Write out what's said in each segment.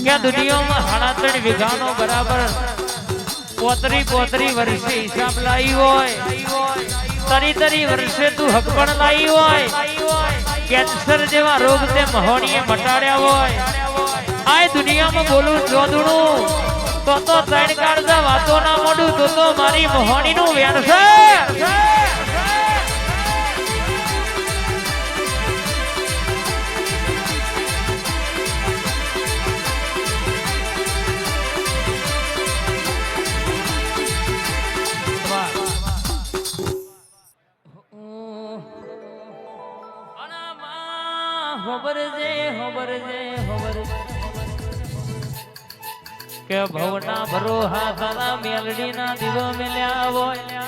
કે દુનિયામાં 3.5 વીઘાનો બરાબર 35 વર્ષે હિસાબ લાવી હોય, 33 વર્ષે તું હક પણ લાવી હોય, કેન્સર જેવા રોગ તે મહોણીએ મટાડ્યા હોય, આ દુનિયામાં બોલું જોદણું તો 3 કાળજા વાતો ના મોડું તો મારી મહોણીનું વેણ છે. કે ભવના ભરોહા તારા મેલડી ના દીવો મેલ્યા હોય,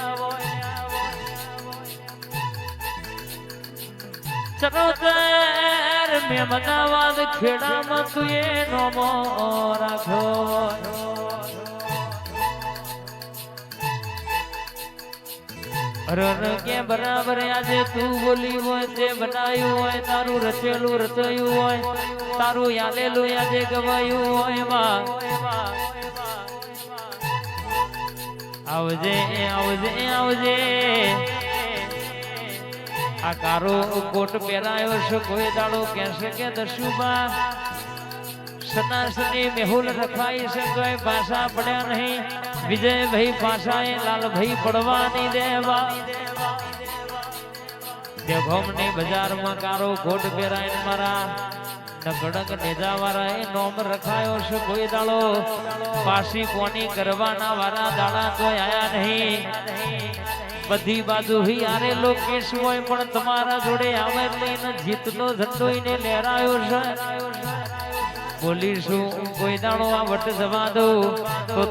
ચરોતર મેમનાવાદ ખેડામાં તું એ નોમો રાખો. અરર કે બરાબર આજે તું બોલી હોય તે બનાવ્યું હોય, તારું રચેલું રચાયું હોય, તારું યાલેલું આજે ગવાયું હોય માં. આવજે આવજે આવજે, આ કારો કોટ પહેરાયો છે કોઈ દાડો કહેશે કે દશુબા સનાસની મેહુલ રખાઈ છે તોય પાછા પડ્યા નહીં. વિજયભાઈ પાછાએ લાલભાઈ પડવા નહીં દેવા. દેવભમની બજારમાં કારો કોટ પહેરાઈને મારા નગડક નેજા વાળા એ નોમ રખાયો છે કોઈ દાડો પાછી કોની કરવાના વાળા દાડા તો આયા નહીં. બધી બાજુ હિયારે લોકેશ હોય પણ તમારા જોડે આવે લઈને જીતનો ઝંડો એને લહેરાયો છે. બોલીશું કોઈ દાડો આ વટ જવા દો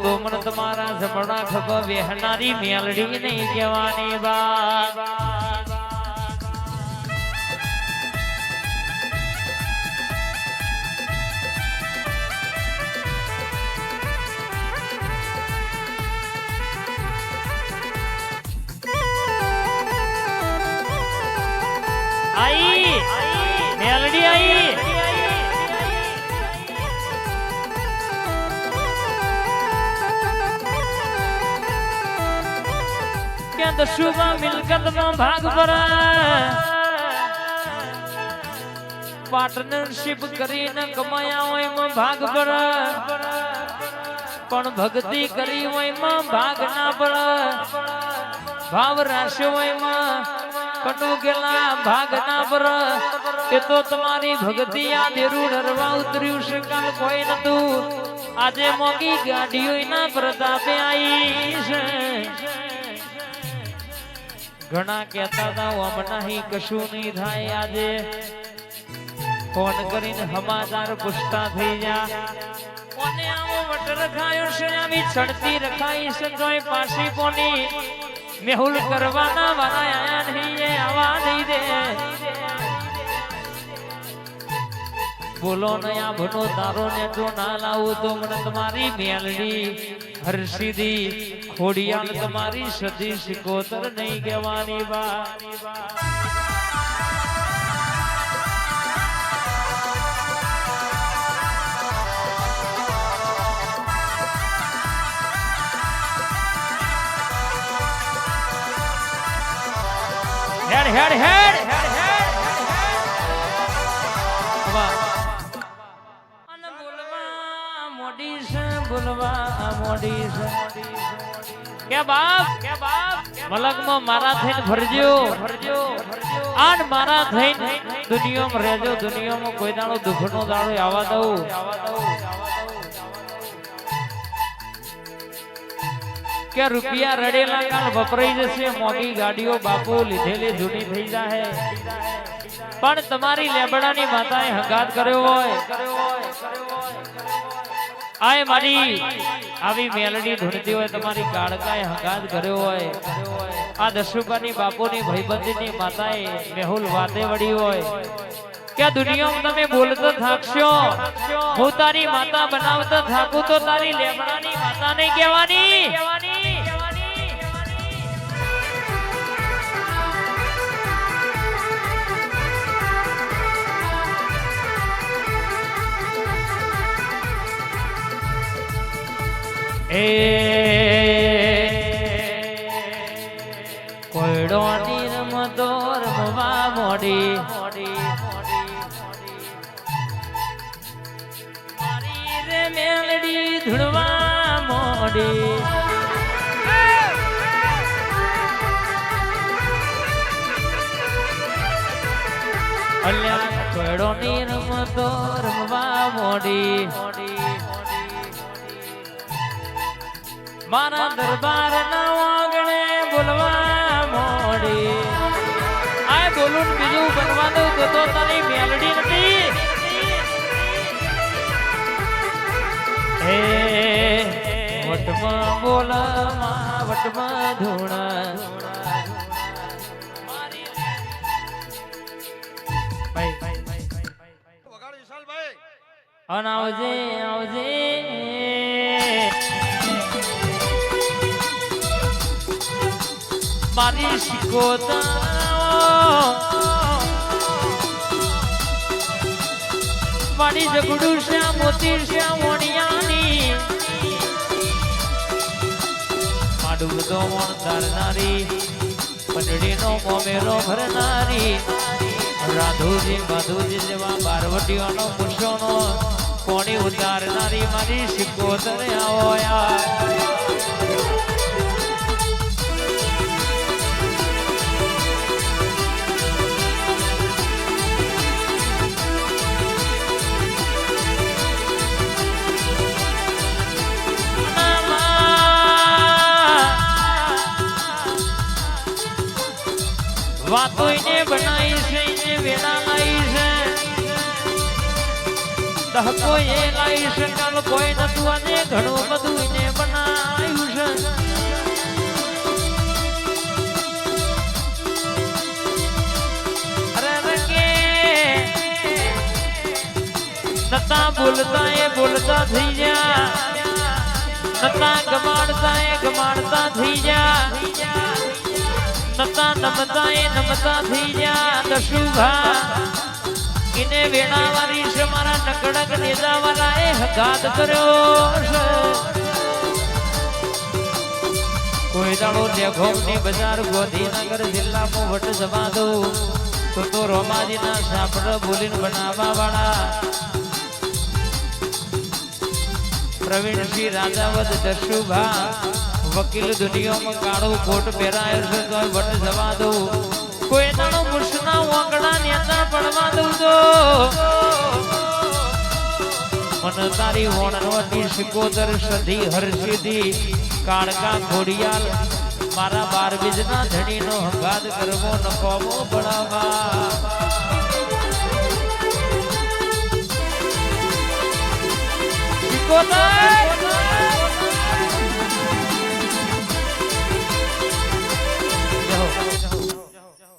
તો મને તમારા જમણા ખભા વેહનારી મેલડી નહીં કહેવાની વાત. आई मेलडी आई क्या दशुबा मिलकत में भाग पर पार्टनरशिप કરીને કમાયા હોય માં ભાગ પર પણ ભક્તિ કરી હોય માં ભાગ ના પડે. ભાવ રાખ્યો હોય માં કટુ ગેલા ભાગ ના પર એ તો તમારી ભક્તિ આ દેરું ડરવા ઉતર્યું છે. કાલ કોઈ નતું આજે મોગી ગાડીઓ ના પ્રતાપે આવી છે. ઘણા કહેતા હતા હમણાં કશું નહીં થાય, આજે ફોન કરીને સમાચાર પૂછતા થઈ જા. કોને આવો વટ રખાયો છે, આવી ચડતી રખાઈ છે તોય પાછી કોની મેહુલ કરવાના વાળા આયા નહીં એ આવા નહીં દે. બોલો નયા ભનો તારો ને તો ના લાવું તો મને તમારી મેલડી હર્ષિદી ખોડિયાલ તમારી સદી શિકોતર નહીં કહેવાની બા. હેડ હેડ હેડ અને બોલવા મોડી છે, બોલવા મોડી છે. કે બાપ મલકમાં મારા થઈને ભરજો, આન મારા થઈને દુનિયામાં રહેજો. દુનિયામાં કોઈ દાડો દુઃખનો દાડો આવવા દઉં. કે રૂપિયા રડેલા કાલ વપરાઈ જશે, મોંઘી ગાડીઓ બાપુ લીધેલી જૂની થઈ જાય. પણ તમારી લેબડાની માતાએ હંગાત કર્યો હોય, આય મારી આવી મેલડી ધૂણતી હોય, તમારી કાળકાએ હંગાત કર્યો હોય, આ દશુબાની બાપુની ભાઈબંધીની માતાએ મેહુલ વાતે વળી હોય કે દુનિયામાં તમે બોલતો થાકશો, હું તારી માતા બનાવતો થાકું તો તારી લેબડાની માતા નહીં કહેવાની. એ કોયડોની રમતો રમવા મોડી મારી રે મેલડી ધૂળવા મોડી અલ્યા કોયડોની રમતો રમવા મોડી મારા દરબાર ના વાગણે બોલવા મોડી આ બોલું બીજું બનવાનું તો તારી મેલડી નથી હે વટમાં બોલમાં વટમાં ધૂણા આવજે આવજે મારી શિકોતા મારી જગડું શ્યા મોતી શ્યા મોણિયાની માડું બધો મોણ ધારનારી પંડળીનો મોમેરો ભરનારી રાધુજી માધુજી જેવા બારવટીઓનો પુરુષોનો કોણી ઉતારનારી મારી શિકોતર આવો વાતો એને બનાવી છે એને વેળા લાવી છે દહકો એ લાવી છે કાલ કોઈ નતું અને ઘણું બધું એને બનાવ્યું છે અરે કે નતા બોલતા એ બોલતા થઈ જા નતા ગમાડતા એ ગમાડતા થઈ જા નતા નમતા એ નમતા થઈ જા દશુભા ઇને વેણાવારી છે મારા નકડક નેજાવાળા એ હગાત કર્યો છે કોઈ દાડો દેખોની બજાર ગોધીનગર જિલ્લામાં વટ જવા દઉં તો રોમાજીના સાપડ બોલીને બનાવવા વાળા પ્રવીણસિંહ રાજાવત દશુભા વકીલ દુનિયામાં કાળો કોટ પહેરાયો છે તો વટ જવા દઉં કોઈ દાડો મુર્શના વાંકડા નેતા પડવા દઉં તો મન તારી વણનવટી શિકોતર સધી હરસિદ્ધિ કાળકા ખોડિયાલ મારા 12 બીજના ધણીનો હંગાત કરવો નકોમો બળાવા શિકોતર